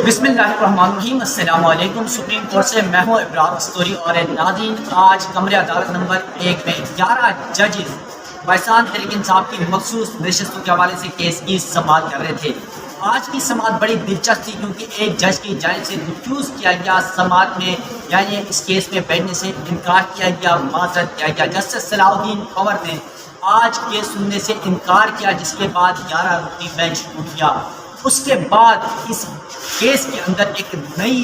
بسم اللہ الرحمن الرحیم۔ السلام علیکم۔ سپریم کورٹ سے میں ہوں ابرار استوری اور ناظرین، آج کمرہ عدالت نمبر 1 میں 11 ججز پاکستان تحریک انصاف کی مخصوص نشستوں کے حوالے سے کیس کی سماعت کر رہے تھے۔ آج کی سماعت بڑی دلچسپ تھی کیونکہ ایک جج کی جانب سے ریفیوز کیا گیا سماعت میں، یعنی اس کیس میں بیٹھنے سے انکار کیا گیا، معذرت کیا گیا۔ جسٹس صلاح الدین پنور نے آج کیس سننے سے انکار کیا، جس کے بعد 11 رکنی بینچ ٹوٹ گیا۔ اس کے بعد اس کیس کے اندر ایک نئی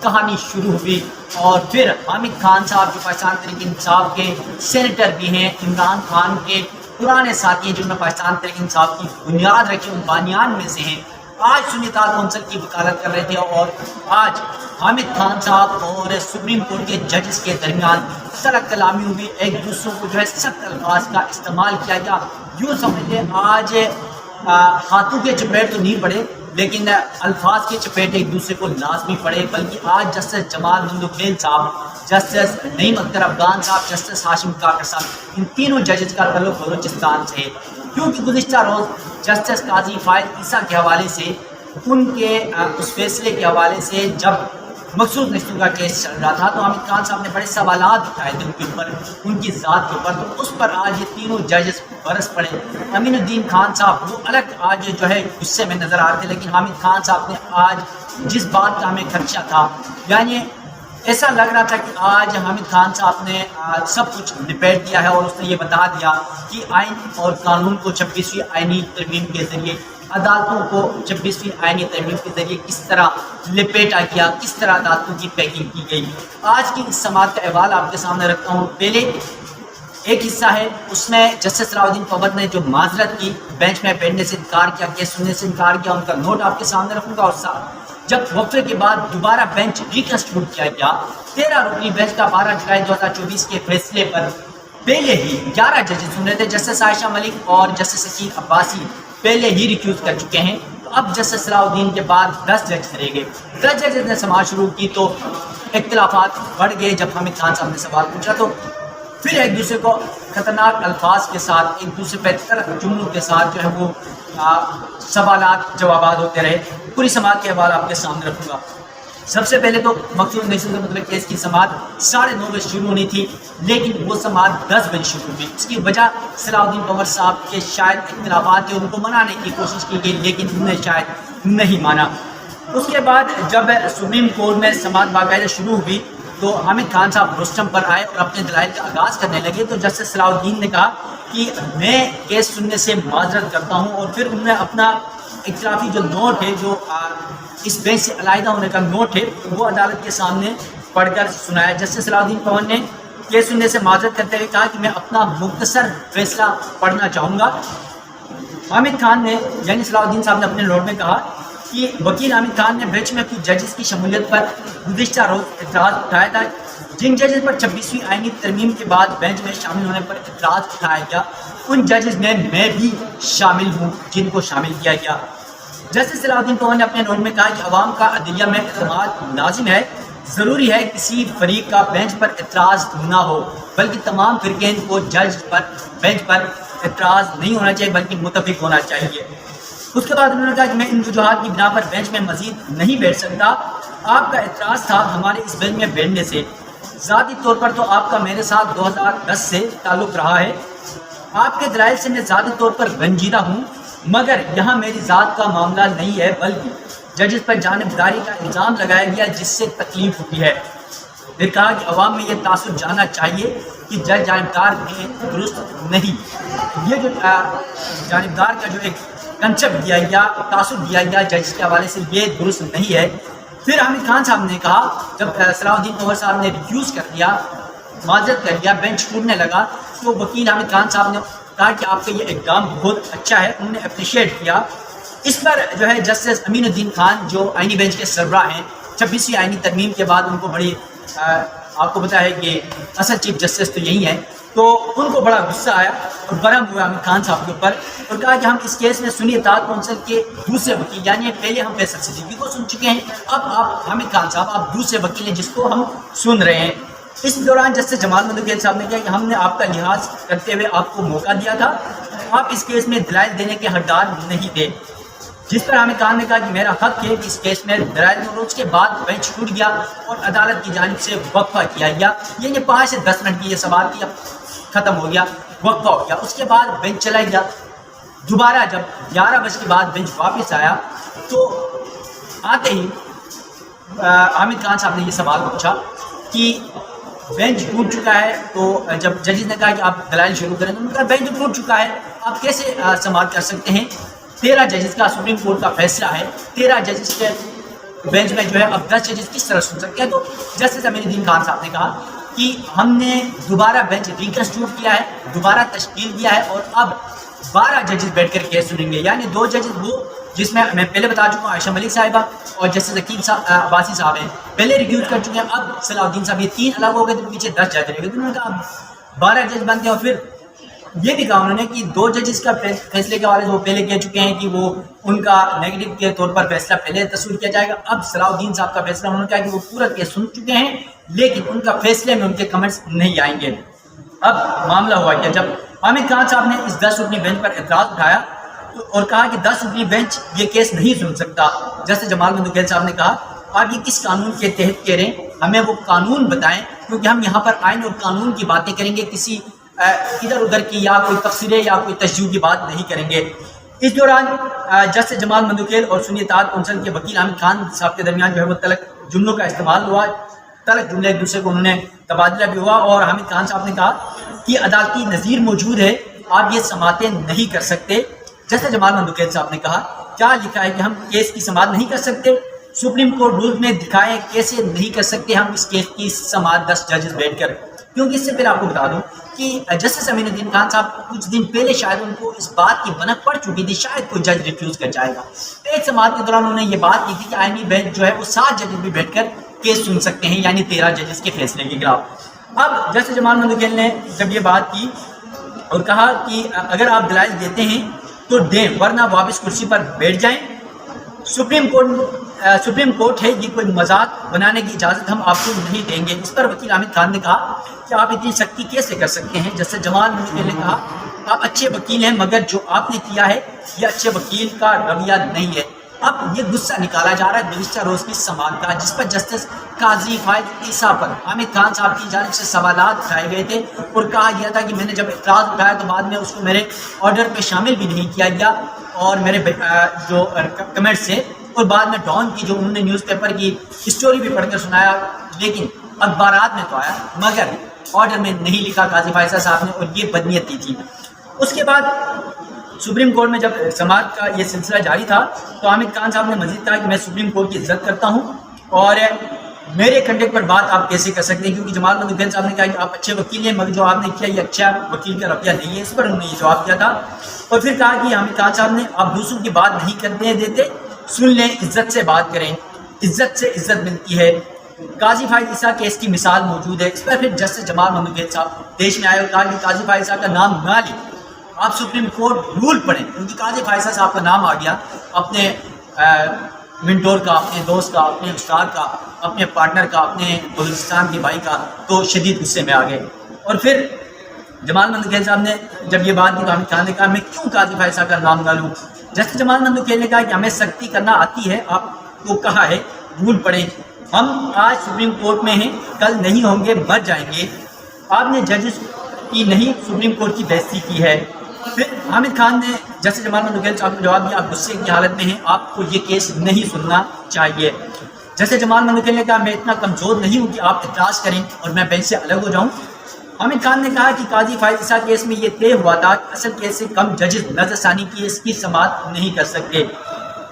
کہانی شروع ہوئی، اور پھر حامد خان صاحب جو پاکستان تحریک انصاف کے سینیٹر بھی ہیں، عمران خان کے پرانے ساتھی ہیں جنہوں نے پاکستان تحریک انصاف کی بنیاد رکھی، ان بانیان میں سے ہیں، آج سنی اطاعت کونسل کی وکالت کر رہے تھے۔ اور آج حامد خان صاحب اور سپریم کورٹ کے ججز کے درمیان سڑک کلامی ہوئی، ایک دوسروں کو سخت الفاظ کا استعمال کیا گیا۔ یوں سمجھ لیں آج ہاتھوں کے چپیٹ تو نہیں پڑے، لیکن الفاظ کے چپیٹ ایک دوسرے کو لازمی پڑے۔ بلکہ آج جسٹس جمال مندوخیل صاحب، جسٹس نعیم اختر افغان صاحب، جسٹس ہاشم کاکڑ صاحب، ان تینوں ججز کا تعلق بلوچستان سے ہے، کیونکہ گزشتہ روز جسٹس قاضی فائد عیسیٰ کے حوالے سے، ان کے اس فیصلے کے حوالے سے جب مخصوص نشستوں کا کیس چل رہا تھا تو حامد خان صاحب نے بڑے سوالات اٹھائے تھے ان کے اوپر، ان کی ذات کے اوپر، تو اس پر آج یہ تینوں ججز برس پڑے۔ امین الدین خان صاحب وہ الگ آج غصے میں نظر آ رہے تھے، لیکن حامد خان صاحب نے آج جس بات کا ہمیں خدشہ تھا، یعنی ایسا لگ رہا تھا کہ آج حامد خان صاحب نے سب کچھ لپیٹ دیا ہے، اور اس نے یہ بتا دیا کہ آئین اور قانون کو 26ویں آئینی ترمیم کے ذریعے، عدالتوں کو 26ویں آئینی ترمیم کے ذریعے کس طرح لپیٹا گیا، کس طرح عدالتوں کی پیکنگ کی گئی۔ آج کی اس سماعت کا احوال آپ کے سامنے رکھتا ہوں۔ پہلے ایک حصہ ہے، اس میں جسٹس صلاح الدین پنور نے جو معذرت کی، بینچ میں بیٹھنے سے انکار کیا، کیس سننے سے انکار کیا، ان کا نوٹ آپ کے سامنے رکھوں گا۔ اور جب وقفے کے بعد دوبارہ بینچ ریکنسٹیٹیوٹ کیا گیا، 13 رکنی بینچ کا 12 جولائی 2024 کے فیصلے پر پہلے ہی 11 ججز سن رہے تھے۔ جسٹس عائشہ ملک اور جسٹس شکیل عباسی پہلے ہی ریفیوز کر چکے ہیں، تو اب جسٹس صلاح الدین کے بعد 10 ججز رہ گئے۔ 10 ججز نے سماعت شروع کی تو اختلافات بڑھ گئے۔ جب حامد خان صاحب نے سوال پوچھا تو پھر ایک دوسرے کو خطرناک الفاظ کے ساتھ، ایک دوسرے پہ تلخ جملوں کے ساتھ وہ سوالات جوابات ہوتے رہے۔ پوری سماعت کے حوالے آپ کے سامنے رکھوں گا۔ سب سے پہلے تو مخصوص نشست مطلب کیس کی سماعت 9:30 بجے شروع ہونی تھی، لیکن وہ سماعت 10 بجے شروع ہوئی۔ اس کی وجہ صلاح الدین پنور صاحب کے شاید اختلافات تھے، ان کو منانے کی کوشش کی گئی، لیکن انہوں نے شاید نہیں مانا۔ اس کے بعد جب سپریم کورٹ میں سماعت باقاعدہ شروع ہوئی تو حامد خان صاحب روسٹم پر آئے اور اپنے دلائل کا آغاز کرنے لگے، تو جسٹس صلاح الدین نے کہا کہ میں کیس سننے سے معذرت کرتا ہوں، اور پھر انہوں نے اپنا اختلافی جو نوٹ ہے، جو اس بینچ سے علیحدہ ہونے کا نوٹ ہے، وہ عدالت کے سامنے پڑھ کر سنایا۔ جسٹس صلاح الدین پنور نے کیس سننے سے معذرت کرتے ہوئے کہا کہ میں اپنا مختصر فیصلہ پڑھنا چاہوں گا۔ حامد خان نے، یعنی صلاح الدین صاحب نے اپنے نوٹ میں کہا کہ وکیل حامد خان نے بینچ میں کچھ ججز کی شمولیت پر گزشتہ روز اعتراض اٹھایا تھا۔ جن ججز پر 26ویں آئینی ترمیم کے بعد بینچ میں شامل ہونے پر اعتراض اٹھایا گیا، ان ججز میں بھی شامل ہوں جن کو شامل کیا گیا۔ جسٹس صلاح الدین پنور نے اپنے نوٹ میں کہا کہ عوام کا عدلیہ میں اعتماد لازم ہے، ضروری ہے کسی فریق کا بینچ پر اعتراض نہ ہو، بلکہ تمام فریقین کو بینچ پر اعتراض نہیں ہونا چاہیے بلکہ متفق ہونا چاہیے۔ اس کے بعد انہوں نے کہا کہ میں ان وجوہات کی بنا پر بینچ میں مزید نہیں بیٹھ سکتا۔ آپ کا اعتراض تھا ہمارے اس بینچ میں بیٹھنے سے، ذاتی طور پر تو آپ کا میرے ساتھ 2010 سے تعلق رہا ہے، آپ کے دلائل سے میں ذاتی طور پر رنجیدہ ہوں، مگر یہاں میری ذات کا معاملہ نہیں ہے، بلکہ ججز پر جانبداری کا الزام لگایا گیا جس سے تکلیف ہوتی ہے۔ پھر کہا کہ عوام میں یہ تاثر جانا چاہیے کہ جج جانبدار ہیں، درست نہیں۔ یہ جو جانبدار کا جو ایک کنسپٹ دیا گیا، تاثر دیا گیا جج کے حوالے سے، یہ درست نہیں ہے۔ پھر حامد خان صاحب نے کہا، جب صلاح الدین پنور صاحب نے ریفیوز کر دیا، معذرت کر دیا، بینچ ٹوٹنے لگا، تو وکیل حامد خان صاحب نے کہا کہ آپ کا یہ اقدام بہت اچھا ہے، انہوں نے اپریشیٹ کیا۔ اس پر جسٹس امین الدین خان جو آئینی بینچ کے سربراہ ہیں، 26ویں آئینی ترمیم کے بعد ان کو بڑی آپ کو پتا ہے کہ اصل چیف جسٹس تو یہی ہیں، تو ان کو بڑا غصہ آیا اور برہم ہوا حامد خان صاحب کے اوپر، اور کہا کہ ہم اس کیس میں سنی اطاعت کونسل کے دوسرے وکیل، یعنی پہلے ہم فیصل صدیقی کو سن چکے ہیں، اب آپ حامد خان صاحب آپ دوسرے وکیل ہیں جس کو ہم سن رہے ہیں۔ اس دوران جسٹس جمال مندوخیل صاحب نے کہا کہ ہم نے آپ کا لحاظ کرتے ہوئے آپ کو موقع دیا تھا، آپ اس کیس میں دلائل دینے کے حقدار نہیں تھے۔ جس پر حامد خان نے کہا کہ میرا حق ہے کہ اس کیس میں دلائل دوں، اور اس کے بعد بینچ ٹوٹ گیا اور عدالت کی جانب سے وقفہ کیا گیا، یعنی 5 سے 10 منٹ کی یہ سوال کیا، ختم ہو گیا، وقفہ ہو گیا۔ اس کے بعد بینچ چلا گیا۔ دوبارہ جب 11 بجے کے بعد بینچ واپس آیا تو آتے ہی حامد خان صاحب نے یہ سوال پوچھا کہ بینچ ٹوٹ چکا ہے، تو جب ججز نے کہا کہ آپ دلائل شروع کریں تو انہوں نے کہا بینچ ٹوٹ چکا ہے، آپ کیسے سماعت کر سکتے ہیں؟ 13 ججز کا سپریم کورٹ کا فیصلہ ہے، 13 ججز کے بینچ میں جو ہے اب 10 ججز کس طرح سن سکتے ہیں؟ تو جسٹس امین الدین خان صاحب نے کہا کہ ہم نے دوبارہ بینچ ریکنسٹیٹیوٹ کیا ہے، دوبارہ تشکیل دیا ہے، اور اب 12 ججز بیٹھ کر کیس سنیں گے، یعنی 2 ججز وہ جس میں پہلے بتا چکا ہوں عائشہ ملک صاحبہ اور جسٹس عقیل عباسی صاحب ہیں، پہلے ریڈیوس کر چکے ہیں، اب صلاح الدین صاحب، یہ 3 الگ ہو گئے تو پیچھے 10 جج رہے گئے، تو انہوں نے کہا اب 12 جج بنتے ہیں۔ اور پھر یہ بھی کہا انہوں نے کہ 2 ججز کا فیصلے کے حوالے سے وہ پہلے کہہ چکے ہیں کہ وہ ان کا نیگیٹو کے طور پر فیصلہ پہلے تصویر کیا جائے گا، اب صلاح الدین صاحب کا فیصلہ انہوں نے کہا کہ وہ پورا کیس سن چکے ہیں لیکن ان کا فیصلے میں ان کے کمنٹس نہیں آئیں گے۔ اب معاملہ ہوا کہ جب حامد خان صاحب نے اس 10 رکنی بینچ پر اعتراض اٹھایا اور کہا کہ 10 رکنی بینچ یہ کیس نہیں سن سکتا، جیسے جمال مندوکیل صاحب نے کہا آپ یہ کس قانون کے تحت کہہ رہے ہیں، ہمیں وہ قانون بتائیں، کیونکہ ہم یہاں پر آئین اور قانون کی باتیں کریں گے، کسی ادھر ادھر کی یا کوئی تفسیریں یا کوئی تشجیع کی بات نہیں کریں گے۔ اس دوران جسٹس جمال مندوکیل اور سنی اتحاد کونسل کے وکیل حامد خان صاحب کے درمیان جو ہے وہ تلک جملوں کا استعمال ہوا، تلک جملے ایک دوسرے کو انہوں نے تبادلہ بھی ہوا، اور حامد خان صاحب نے کہا کہ عدالتی نظیر موجود ہے، آپ یہ سماعتیں نہیں کر سکتے۔ جیسے جمال مندوکیل صاحب نے کہا کیا لکھا ہے کہ ہم کیس کی سماعت نہیں کر سکتے؟ سپریم کورٹ رولز میں دکھائے کیسے نہیں کر سکتے ہم اس کیس کی سماعت 10 ججز بیٹھ کر، کیونکہ اس سے پھر آپ کو بتا دوں کہ جسٹس امین الدین خان صاحب کچھ دن پہلے شاید ان کو اس بات کی بھنک پڑ چکی تھی، شاید کوئی جج ریفیوز کر جائے گا۔ ایک سماعت کے دوران انہوں نے یہ بات کی تھی کہ آئینی بینچ جو ہے وہ 7 ججز بھی بیٹھ کر کیس سن سکتے ہیں، یعنی 13 ججز کے فیصلے کے خلاف۔ اب جسٹس جمال مندوکیل نے جب یہ بات کی اور کہا کہ اگر آپ دلائل دیتے ہیں تو دیں ورنہ واپس کرسی پر بیٹھ جائیں، سپریم کورٹ ہے، یہ کوئی مذاق بنانے کی اجازت ہم آپ کو نہیں دیں گے۔ اس پر وکیل حامد خان نے کہا کہ آپ اتنی سختی کیسے کر سکتے ہیں؟ جیسے جمال مندوکیل نے کہا آپ اچھے وکیل ہیں مگر جو آپ نے کیا ہے یہ اچھے وکیل کا رویہ نہیں ہے۔ اب یہ غصہ نکالا جا رہا ہے گزشتہ روز کی سماعت کا، جس پر جسٹس قاضی فائز عیسیٰ پر حامد خان صاحب کی جانب سے سوالات اٹھائے گئے تھے اور کہا گیا تھا کہ میں نے جب اعتراض اٹھایا تو بعد میں اس کو میرے آرڈر پہ شامل بھی نہیں کیا گیا، اور میرے جو کمنٹس سے، اور بعد میں ڈان کی جو انہوں نے نیوز پیپر کی اسٹوری بھی پڑھ کر سنایا، لیکن اخبارات میں تو آیا مگر آرڈر میں نہیں لکھا قاضی فائزہ صاحب نے، اور یہ بدنیتی تھی۔ اس کے بعد سپریم کورٹ میں جب سماعت کا یہ سلسلہ جاری تھا تو حامد خان صاحب نے مزید کہا کہ میں سپریم کورٹ کی عزت کرتا ہوں اور میرے کنڈکٹ پر بات آپ کیسے کر سکتے ہیں، کیونکہ جمال مندوکیل صاحب نے کہا کہ آپ اچھے وکیل ہیں مگر جو آپ نے کیا یہ اچھا وکیل کا رویہ نہیں ہے۔ اس پر انہوں نے یہ جواب دیا تھا، اور پھر کہا کہ حامد خان صاحب نے آپ دوسروں کی بات نہیں کرنے دیتے، سن لیں، عزت سے بات کریں، عزت سے عزت ملتی ہے۔ قاضی فائز عیسیٰ کیس کی مثال موجود ہے۔ اس پر پھر جسٹس جمال مندوکیل صاحب دیش میں آئے اور کہا کہ قاضی فائز عیسیٰ کا نام نہ لیں، آپ سپریم کورٹ رول پڑھیں، کیونکہ قاضی فائز صاحب کا نام آ گیا اپنے منٹور کا، اپنے دوست کا، اپنے استاد کا، اپنے پارٹنر کا، اپنے بلوچستان کے بھائی کا، تو شدید غصے میں آ گئے۔ اور پھر جمال مندوکیل صاحب نے جب یہ بات کی تو حامد خان نے کہا میں کیوں قاضی فائز صاحب کا نام نہ لوں؟ جسٹس جمال مندوکیل نے کہا کہ ہمیں سختی کرنا آتی ہے، آپ کو کہا ہے رول پڑھیں، ہم آج سپریم کورٹ میں ہیں، کل نہیں ہوں گے، مر جائیں گے، آپ نے ججز کی نہیں سپریم کورٹ کی بےعزتی کی ہے۔ پھر حامد خان نے جسٹس جمال مندوکیل صاحب کو جواب دیا آپ غصے کی حالت میں ہیں، آپ کو یہ کیس نہیں سننا چاہیے۔ جسٹس جمال مندوکیل نے کہا میں اتنا کمزور نہیں ہوں کہ آپ اعتراض کریں اور میں بینچ سے الگ ہو جاؤں۔ حامد خان نے کہا کہ قاضی فائز عیسیٰ کیس میں یہ طے ہوا تھا کہ اصل کیس سے کم ججز نظر ثانی کی اس کی سماعت نہیں کر سکتے،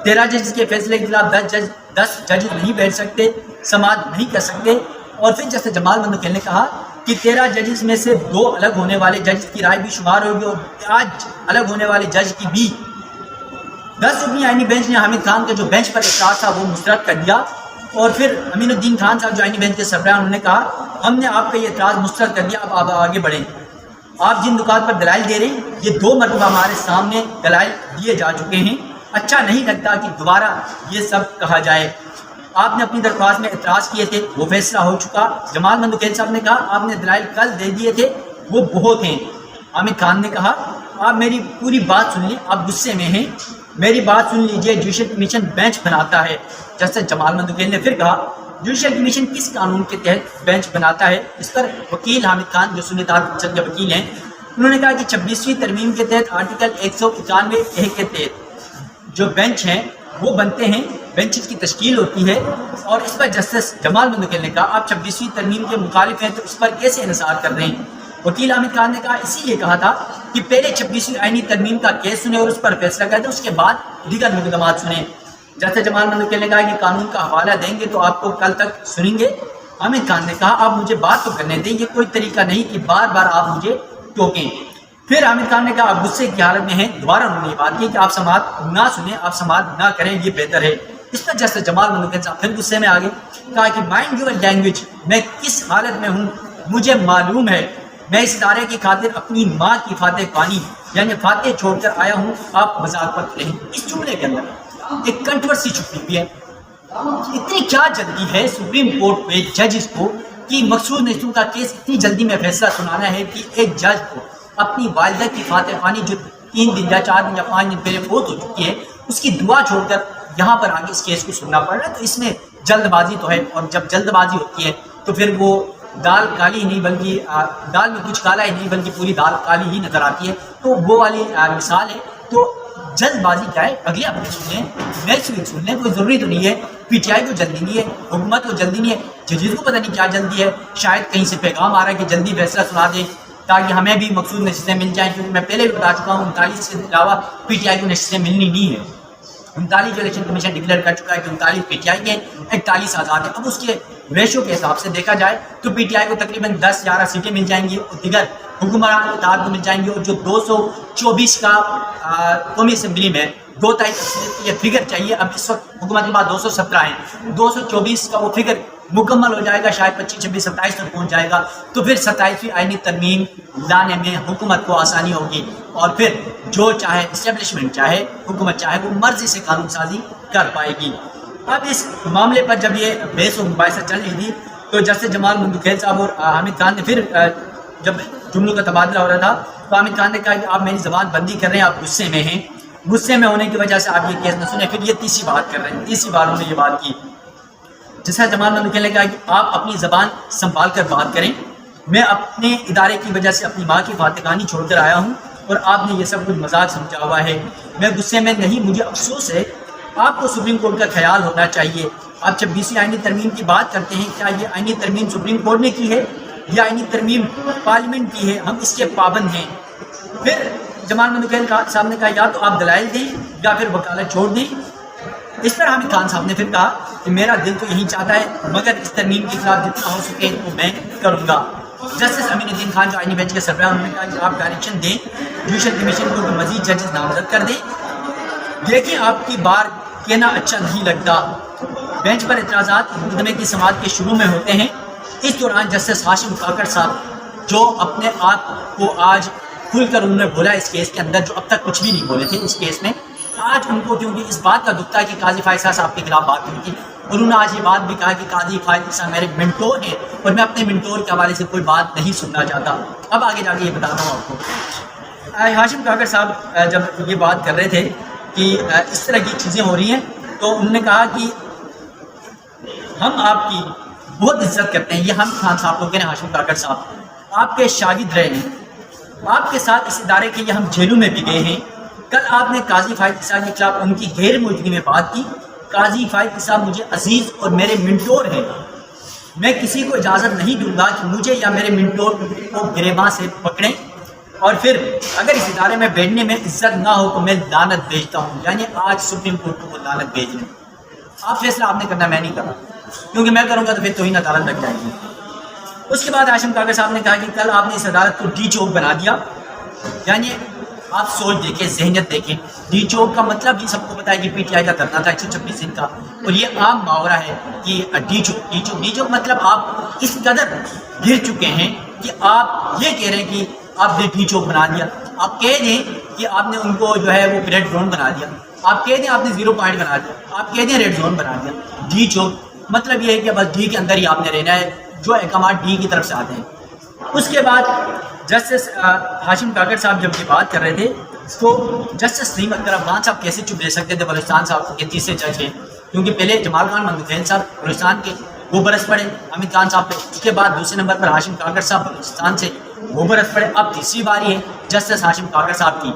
13 ججز کے فیصلے کے خلاف 10 ججز نہیں بیٹھ سکتے، سماعت نہیں کر سکتے۔ اور پھر جیسے جمال مندوکیل نے کہا کہ 13 ججز میں سے 2 الگ ہونے والے جج کی رائے بھی شمار ہوگی اور آج الگ ہونے والے جج کی بھی۔ 10 رکنی آئینی بینچ نے حامد خان کا جو بینچ پر اعتراض تھا وہ مسترد کر دیا، اور پھر امین الدین خان صاحب جو آئینی بینچ کے سربراہ انہوں نے کہا ہم نے آپ کا یہ اعتراض مسترد کر دیا، اب آپ آگے بڑھیں، آپ جن نکات پر دلائل دے رہے ہیں یہ 2 مرتبہ ہمارے سامنے دلائل دیے جا چکے ہیں، اچھا نہیں لگتا کہ دوبارہ یہ سب کہا جائے، آپ نے اپنی درخواست میں اعتراض کیے تھے وہ فیصلہ ہو چکا۔ جمال مندوکیل صاحب نے کہا آپ نے دلائل کل دے دیے تھے وہ بہت ہیں۔ حامد خان نے کہا آپ میری پوری بات سن لیں، آپ غصے میں ہیں، میری بات سن لیجئے۔ جوڈیشل کمیشن بینچ بناتا ہے، جیسے جمال مندوکیل نے پھر کہا جوڈیشل کمیشن کس قانون کے تحت بینچ بناتا ہے؟ اس پر وکیل حامد خان جو سنی دار پنچل کے وکیل ہیں، انہوں نے کہا کہ 26ویں ترمیم کے تحت آرٹیکل 191(a) کے تحت جو بینچ ہیں وہ بنتے ہیں، بینچز کی تشکیل ہوتی ہے، اور اس پر جسٹس جمال مندوکیل نے کہا آپ 26ویں ترمیم کے مخالف ہیں تو اس پر کیسے انحصار کر رہے ہیں؟ وکیل حامد خان نے کہا اسی لیے کہا تھا کہ پہلے 26ویں آئینی ترمیم کا کیس سنیں اور اس پر فیصلہ کریں، اس کے بعد دیگر مقدمات سنیں۔ جیسے جمال مندوکیل نے کہا کہ قانون کا حوالہ دیں گے تو آپ کو کل تک سنیں گے۔ حامد خان نے کہا آپ مجھے بات تو کرنے دیں، یہ کوئی طریقہ نہیں کہ بار بار آپ مجھے ٹوکیں۔ پھر حامد خان نے کہا آپ غصے کی حالت میں ہیں، دوبارہ انہوں نے یہ بات کی کہ آپ سماعت نہ سنیں، آپ سماعت نہ کریں، یہ بہتر ہے۔ اس پر جیسے جمال مندوکیل صاحب پھر غصے میں آ گئے، کہا کہ مائنڈ یور لینگویج، میں کس حالت میں ہوں مجھے معلوم ہے، میں اس ادارے کی خاطر اپنی ماں کی فاتح خوانی یعنی فاتح چھوڑ کر آیا ہوں، آپ مذاق مت کریں۔ اس جملے کے اندر ایک کنٹروورسی چھپی ہوئی ہے۔ اتنی کیا جلدی ہے سپریم کورٹ میں ججز کو کہ مخصوص نشستوں کا کیس اتنی جلدی میں فیصلہ سنانا ہے کہ ایک جج کو اپنی والدہ کی فاتح خوانی جو 3 دن یا 4 دن یا 5 دن پہلے فوت ہو چکی ہے اس کی دعا چھوڑ کر یہاں پر آگے اس کیس کو سننا پڑ رہا ہے، تو اس میں جلد بازی تو ہے، اور جب جلد بازی ہوتی ہے تو پھر وہ دال کالی ہی نہیں بلکہ دال میں کچھ کالا ہی نہیں بلکہ پوری دال کالی ہی نظر آتی ہے، تو وہ والی مثال ہے۔ تو جلد بازی کیا ہے، اگلے ہفتے سن لیں، نیکسٹ ویک سن لیں، کوئی ضروری تو نہیں ہے۔ پی ٹی آئی کو جلدی نہیں ہے، حکومت کو جلدی نہیں ہے، ججز کو پتہ نہیں کیا جلدی ہے، شاید کہیں سے پیغام آ رہا ہے کہ جلدی فیصلہ سنا دیں تاکہ ہمیں بھی مخصوص نشستیں مل جائیں، کیونکہ میں پہلے بھی بتا چکا ہوں 39 کے علاوہ پی ٹی آئی کو نشستیں ملنی نہیں ہے۔ 39 جو الیکشن کمیشن ڈکلیئر کر چکا ہے کہ 39 پی ٹی آئی کے، 41 آزاد ہیں۔ اب اس کے ریشو کے حساب سے دیکھا جائے تو پی ٹی آئی کو تقریباً 10-11 سیٹیں مل جائیں گی، اور دیگر حکمران اتحاد کو مل جائیں گی، اور جو 224 کا قومی اسمبلی میں 2/3 یہ فگر چاہیے، اب اس وقت حکومت کے بعد 217 ہیں، 224 کا وہ فگر مکمل ہو جائے گا، شاید 25, 26, 27 تک پہنچ جائے گا، تو پھر 27ویں آئینی ترمیم لانے میں حکومت کو آسانی ہوگی، اور پھر جو چاہے اسٹیبلشمنٹ چاہے حکومت چاہے وہ مرضی سے قانون سازی کر پائے گی۔ اب اس معاملے پر جب یہ بحث و مباحثہ چل رہی تھی تو جسٹس جمال مندوکیل صاحب اور حامد خان نے پھر جب جملوں کا تبادلہ ہو رہا تھا تو حامد خان نے کہا کہ آپ میری زبان بندی کر رہے ہیں، آپ غصے میں ہیں، غصے میں ہونے کی وجہ سے آپ یہ کیس نہ سنیں۔ پھر یہ تیسری بات کر رہے ہیں، تیسری بار انہوں نے یہ بات کی، جیسا جمال مندوکیل نے کہا کہ آپ اپنی زبان سنبھال کر بات کریں، میں اپنے ادارے کی وجہ سے اپنی ماں کی فاتح خوانی چھوڑ کر آیا ہوں اور آپ نے یہ سب کچھ مذاق سمجھا ہوا ہے، میں غصے میں نہیں، مجھے افسوس ہے، آپ کو سپریم کورٹ کا خیال ہونا چاہیے۔ آپ 26ویں آئینی ترمیم کی بات کرتے ہیں، کیا یہ آئینی ترمیم سپریم کورٹ نے کی ہے یا آئینی ترمیم پارلیمنٹ کی ہے؟ ہم اس کے پابند ہیں۔ پھر جمال مندوکیل صاحب نے کہا یا تو آپ دلائل دیں یا پھر وکالت چھوڑ دیں۔ اس پر حامد خان صاحب نے پھر کہا کہ میرا دل تو یہی چاہتا ہے مگر اس ترمیم کے خلاف جتنا ہو سکے وہ میں کروں گا۔ جسٹس امین الدین خان جو آئینی بینچ کے سربراہ، انہوں نے کہا کہ آپ ڈائریکشن دیں جوڈیشل کمیشن کو مزید ججز نامزد کر دیں، دیکھیں آپ کی بار کہنا اچھا نہیں لگتا۔ بینچ پر اعتراضات مقدمے کی سماعت کے شروع میں ہوتے ہیں۔ اس دوران جسٹس ہاشم کاکڑ صاحب جو اپنے آپ کو آج کھل کر انہوں نے بولا اس کیس کے اندر، جو اب تک کچھ بھی نہیں بولے تھے اس کیس میں، آج ان کو کیونکہ اس بات کا دکھ تھا کہ قاضی فائز صاحب کے خلاف بات ہوئی تھی، اور انہوں نے آج یہ بات بھی کہا کہ قاضی فائز صاحب میرے منٹور ہیں اور میں اپنے منٹور کے حوالے سے کوئی بات نہیں سننا چاہتا۔ اب آگے جا کے یہ بتاتا ہوں آپ کو۔ ہاشم کاکڑ صاحب جب یہ بات کر رہے تھے کہ اس طرح کی چیزیں ہو رہی ہیں تو انہوں نے کہا کہ ہم آپ کی بہت عزت کرتے ہیں، یہ ہم خان صاحب کو کہہ رہے ہیں، ہاشم کاکڑ صاحب آپ کے شاگرد رہے ہیں، آپ کے ساتھ اس ادارے کے لیے ہم جیلوں میں بھی گئے ہیں۔ کل آپ نے قاضی فائز صاحب کے خلاف ان کی غیر موجودگی میں بات کی۔ قاضی فائز صاحب مجھے عزیز اور میرے منٹور ہیں، میں کسی کو اجازت نہیں دوں گا کہ مجھے یا میرے منٹور کو گریباں سے پکڑیں، اور پھر اگر اس ادارے میں بیٹھنے میں عزت نہ ہو تو میں لعنت بھیجتا ہوں، یعنی آج سپریم کورٹ کو لعنت بھیج رہے ہیں۔ آپ فیصلہ آپ نے کرنا، میں نہیں کروں، کیونکہ میں کروں گا تو پھر توہین عدالت لگ جائے گی۔ اس کے بعد ہاشم کاکڑ صاحب نے کہا کہ کل آپ نے اس عدالت کو ڈی چوک بنا دیا، یعنی آپ سوچ دیکھیں، ذہنیت دیکھیں، ڈی چوک کا مطلب یہ سب کو پتا ہے کہ پی ٹی آئی کا دھرنا تھا 126 دن کا، اور یہ عام محاورہ ہے کہ ڈی چوک مطلب آپ اس قدر گر چکے ہیں کہ آپ یہ کہہ رہے ہیں کہ آپ نے ڈی چوک بنا دیا۔ آپ کہہ دیں کہ آپ نے ان کو جو ہے وہ ریڈ زون بنا دیا، آپ کہہ دیں آپ نے 0 پوائنٹ بنا دیا، آپ کہہ دیں ریڈ زون بنا دیا۔ ڈی چوک مطلب یہ ہے کہ بس ڈی کے اندر ہی آپ نے رہنا ہے، جو احکامات ڈی کی طرف سے آتے ہیں۔ اس کے بعد جسٹس ہاشم کاکڑ صاحب جب یہ بات کر رہے تھے تو جسٹس نعیم اختر افغان صاحب کیسے چپ رہ سکتے تھے؟ بلوچستان صاحب کے تیسرے جج ہیں، کیونکہ پہلے جمال خان مندوخیل صاحب بلوچستان کے وہ برس پڑے حامد خان صاحب پہ، اس کے بعد دوسرے نمبر پر ہاشم کاکڑ صاحب بلوچستان سے وہ برس پڑے، اب تیسری باری ہے جسٹس ہاشم کاکڑ صاحب کی،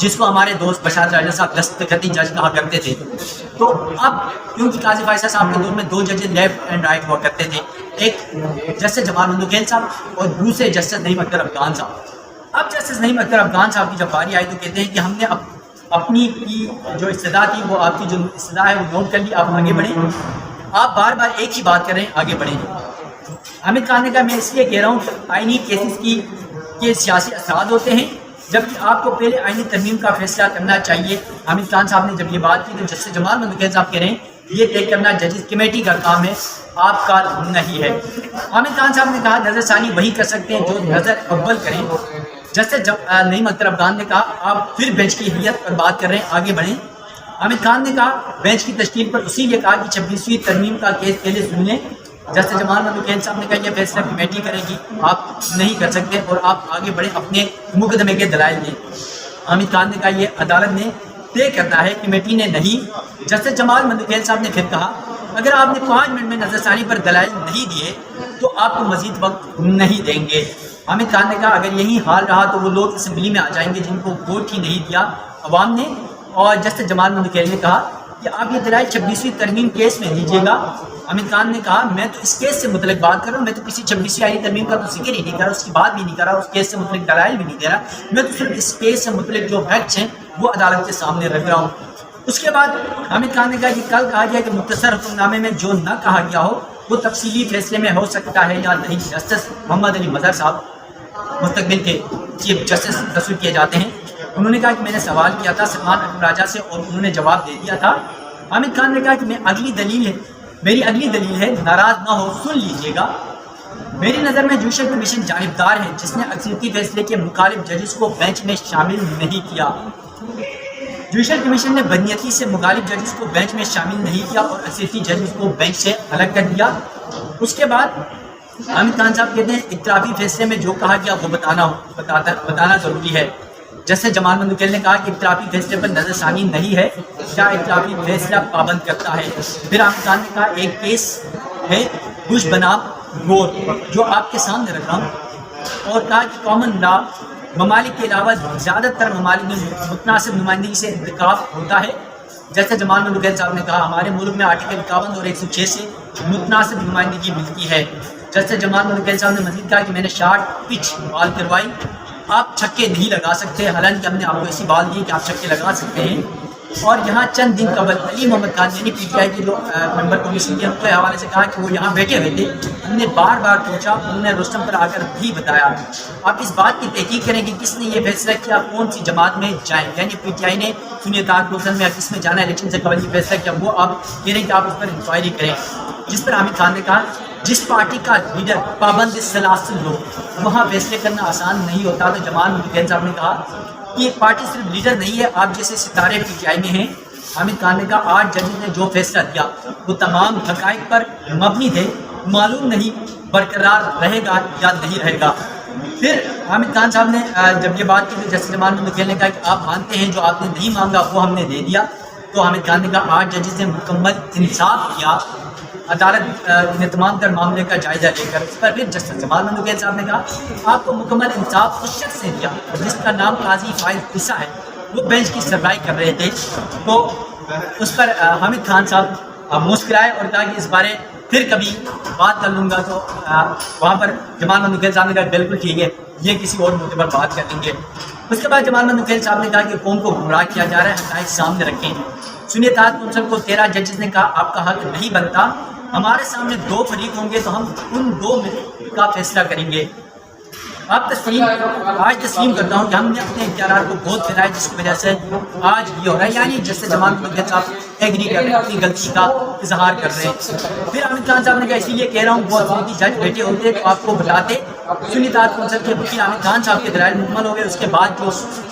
جس کو ہمارے دوست بشار راجہ صاحب دستخطی جج کہا کرتے تھے۔ تو اب کیونکہ قاضی فیصل صاحب کے دور میں دو ججز لیفٹ اینڈ رائٹ ہوا کرتے تھے، ایک جسٹس جمال مندوخیل صاحب اور دوسرے جسٹس نعیم اختر افغان صاحب۔ اب جسٹس نعیم اختر افغان صاحب کی جب باری آئی تو کہتے ہیں کہ ہم نے اپنی کی جو استدعا تھی، وہ آپ کی جو استدعا ہے وہ نوٹ کر لی، آپ آگے بڑھیں، آپ بار بار ایک ہی بات کر رہے ہیں، آگے بڑھیں۔ حامد خان نے کہا میں اس لیے کہہ رہا ہوں کہ آئینی کیسز کے سیاسی اثرات ہوتے ہیں، جبکہ آپ کو پہلے آئینی ترمیم کا فیصلہ کرنا چاہیے۔ حامد خان صاحب نے جب یہ بات کی تو جسٹس جمال مندوخیل صاحب کہہ رہے ہیں یہ طے کرنا ججز کمیٹی کا کام ہے، آپ کا نہیں ہے۔ حامد خان صاحب نے کہا نظر ثانی وہی کر سکتے ہیں جو نظر اول کریں۔ جسٹس نعیم اختر افغان نے کہا آپ پھر بینچ کی حیثیت پر بات کر رہے ہیں، آگے بڑھیں۔ حامد خان نے کہا بینچ کی تشکیل پر اسی لیے کہا کہ 26ویں ترمیم کا کیس پہلے سن لیں۔ جسٹس جمال مندوخیل صاحب نے کہا یہ فیصلہ کمیٹی کرے گی، آپ نہیں کر سکتے اور آپ آگے بڑھیں اپنے مقدمے کے دلائل دیں۔ حامد خان نے کہا یہ عدالت نے طے کرنا ہے، کمیٹی نے نہیں۔ جسٹس جمال مندوخیل صاحب نے پھر کہا اگر آپ نے 5 منٹ میں نظر ثانی پر دلائل نہیں دیے تو آپ کو مزید وقت نہیں دیں گے۔ حامد خان نے کہا اگر یہی حال رہا تو وہ لوگ اسمبلی میں آ جائیں گے جن کو ووٹ ہی نہیں دیا عوام نے۔ اور جسٹس جمال مندوخیل نے کہا کہ آپ یہ دلائل 26ویں ترمیم کیس میں دیجیے گا۔ حامد خان نے کہا میں تو اس کیس سے متعلق بات کر رہا ہوں، میں تو کسی 26ویں آئینی ترمیم کا تو ذکر ہی نہیں کر رہا، اس کی بات بھی نہیں کر رہا، اس کیس سے متعلق دلائل بھی نہیں دے رہا، میں تو صرف اس کیس سے متعلق جو فیکٹس ہیں وہ عدالت کے سامنے رکھ رہا ہوں۔ اس کے بعد حامد خان نے کہا کہ کل کہا گیا کہ مختصر حکم نامے میں جو نہ کہا گیا ہو وہ تفصیلی فیصلے میں ہو سکتا ہے یا نہیں۔ جسٹس محمد علی مظہر صاحب مستقبل کے چیف جسٹس تصویر کیے جاتے ہیں، انہوں نے کہا کہ میں نے سوال کیا تھا سلمان اکرم راجہ سے اور انہوں نے جواب دے دیا تھا۔ حامد خان نے کہا کہ میری اگلی دلیل ہے، ناراض نہ ہو سن لیجیے گا۔ میری نظر میں جوڈیشل کمیشن جانبدار ہے جس نے اکثریتی فیصلے کے مخالف ججز کو بینچ میں شامل نہیں کیا۔ جوڈیشل کمیشن نے بدنیتی سے مخالف ججز کو بینچ میں شامل نہیں کیا اور اکثریتی ججز کو بینچ سے الگ کر دیا۔ اس کے بعد حامد خان صاحب کہتے ہیں اختلافی فیصلے میں جو کہا گیا وہ بتانا ضروری ہے۔ جسٹس جمال مندوخیل نے کہا کہ اختلافی فیصلے پر نظر ثانی نہیں ہے، کیا اختلافی فیصلہ پابند کرتا ہے۔ پھر حامد خان نے کہا ایک کیس ہے بش بنام گور جو آپ کے سامنے رکھ رہا ہوں، اور کہا کہ کامن لا ممالک کے علاوہ زیادہ تر ممالک میں متناسب نمائندگی سے انتخاب ہوتا ہے۔ جیسے جمال مندوخیل صاحب نے کہا ہمارے ملک میں آرٹیکل 51 اور 106 سے متناسب نمائندگی ملتی ہے۔ جیسے جمال مندوخیل صاحب نے مزید کہا کہ میں نے شارٹ پچ بال کروائی، آپ چھکے نہیں لگا سکتے، حالانکہ ہم نے آپ کو ایسی بال دی کہ آپ چھکے لگا سکتے ہیں۔ اور یہاں چند دن قبل علی محمد خان نے پی ٹی آئی کے جو ممبر کمیشن کے ان کے حوالے سے کہا کہ وہ یہاں بیٹھے ہوئے تھے، ہم نے بار بار پوچھا، انہوں نے رستم پر آ کر بھی بتایا۔ آپ اس بات کی تحقیق کریں کہ کس نے یہ فیصلہ کیا کون سی جماعت میں جائیں، یعنی پی ٹی آئی نے سنیے تاج روشن میں کس میں جانا ہے، الیکشن سے قبل یہ فیصلہ کیا، وہ آپ کہہ رہے ہیں کہ آپ اس پر انکوائری کریں۔ جس پر حامد خان نے کہا جس پارٹی کا لیڈر پابند سلاسل ہو وہاں فیصلے کرنا آسان نہیں ہوتا۔ تو جمال مندوخیل صاحب نے کہا کہ یہ پارٹی صرف لیڈر نہیں ہے، آپ جیسے ستارے پی ٹی آئی میں ہیں۔ حامد خان نے کہا 8 ججز نے جو فیصلہ دیا وہ تمام حقائق پر مبنی تھے، معلوم نہیں برقرار رہے گا یا نہیں رہے گا۔ پھر حامد خان صاحب نے جب یہ بات کی تو جسٹس جمال مندوخیل نے کہا کہ آپ مانتے ہیں جو آپ نے نہیں مانگا وہ ہم نے دے دیا۔ تو حامد خان نے کہا 8 ججز نے مکمل انصاف کیا، عدالت نے تمام تر معاملے کا جائزہ لے کر۔ اس پر پھر جسٹس جمال مندوخیل صاحب نے کہا آپ کو مکمل انصاف اس شخص سے دیا جس کا نام قاضی فائز عیسیٰ ہے، وہ بینچ کی سربراہی کر رہے تھے۔ تو اس پر حامد خان صاحب مسکرائے اور کہا کہ اس بارے پھر کبھی بات کر لوں گا۔ تو وہاں پر جمال مندوخیل صاحب نے کہا بالکل ٹھیک ہے، یہ کسی اور موقع پر بات کر لیں گے۔ اس کے بعد جمال مندوخیل صاحب نے کہا کہ قوم کو گمراہ کیا جا رہا ہے، حقائق سامنے رکھیں۔ سنیے تاج کونسل کو 13 ججز نے کہا آپ کا حق نہیں بنتا، ہمارے سامنے 2 فریق ہوں گے تو ہم ان 2 میں کا فیصلہ کریں گے۔ آج تسلیم کرتا ہوں کہ ہم نے اپنے اختیارات کو بہت پھیلائے جس کی وجہ سے آج یہ ہو رہا ہے، یعنی جیسے جمال مندوخیل صاحب ایگری کر رہے ہیں, اپنی غلطی کا اظہار کر رہے ہیں. پھر عامر خان صاحب نے کہا اسی لیے کہہ رہا ہوں, بہت سنتی جج بیٹھے ہوتے تو آپ کو بتاتے. سنی اطاعت کونسل کے وکیل عامر خان صاحب کے دلائل مکمل ہو گئے. اس کے بعد جو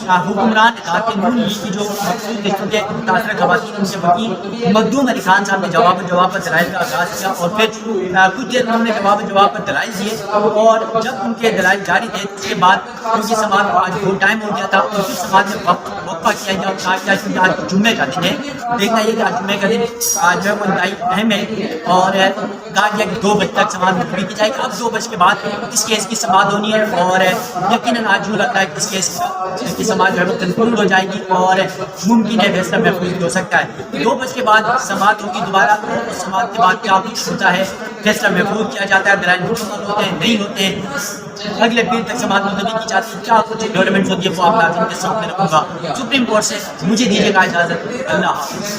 حکمران اتحاد نون لیگ کی جو مخصوص لسٹوں کے متاثرہ خواتین ان کے وکیل مخدوم علی خان صاحب نے جواب پر دلائل کا آغاز کیا, اور پھر کچھ دیر انہوں نے جواب پر دلائل دیے, اور جب ان کے دلائل جاری تھے اس کے بعد کیونکہ سماعت کو آج بہت ٹائم ہو گیا تھا, اور پھر سماعت میں وقفہ کیا گیا, کیونکہ آج جمعے کا دن ہے. دیکھنا یہ کہ آج جمعے کا دن آج جو ہے وہ انتہائی اہم ہے, اور کہا گیا کہ 2 بجے تک سماعت ملتوی کی جائے گی. اب 2 بجے کے بعد اس کیس کی سماعت ہونی ہے, اور یقیناً آج یوں لگتا ہے کہ اس کیس کی سماعت جو ہے وہ کنکلوڈ ہو جائے گی, اور ممکن ہے فیصلہ محفوظ بھی ہو سکتا ہے. 2 بجے کے بعد سماعت ہوگی دوبارہ, اور سماعت کے بعد کیا کچھ ہوتا ہے, فیصلہ محفوظ کیا جاتا ہے, دلائل مکمل ہوتے ہیں نہیں ہوتے ہیں, اگلے پیر تک سماعت ملتوی کی جاتی ہے, کیا کچھ ڈیولپمنٹس ہوتی ہے وہ آپ لازم کے سامنے رکھوں گا. سپریم کورٹ سے مجھے دیجیے گا اجازت. اللہ حافظ.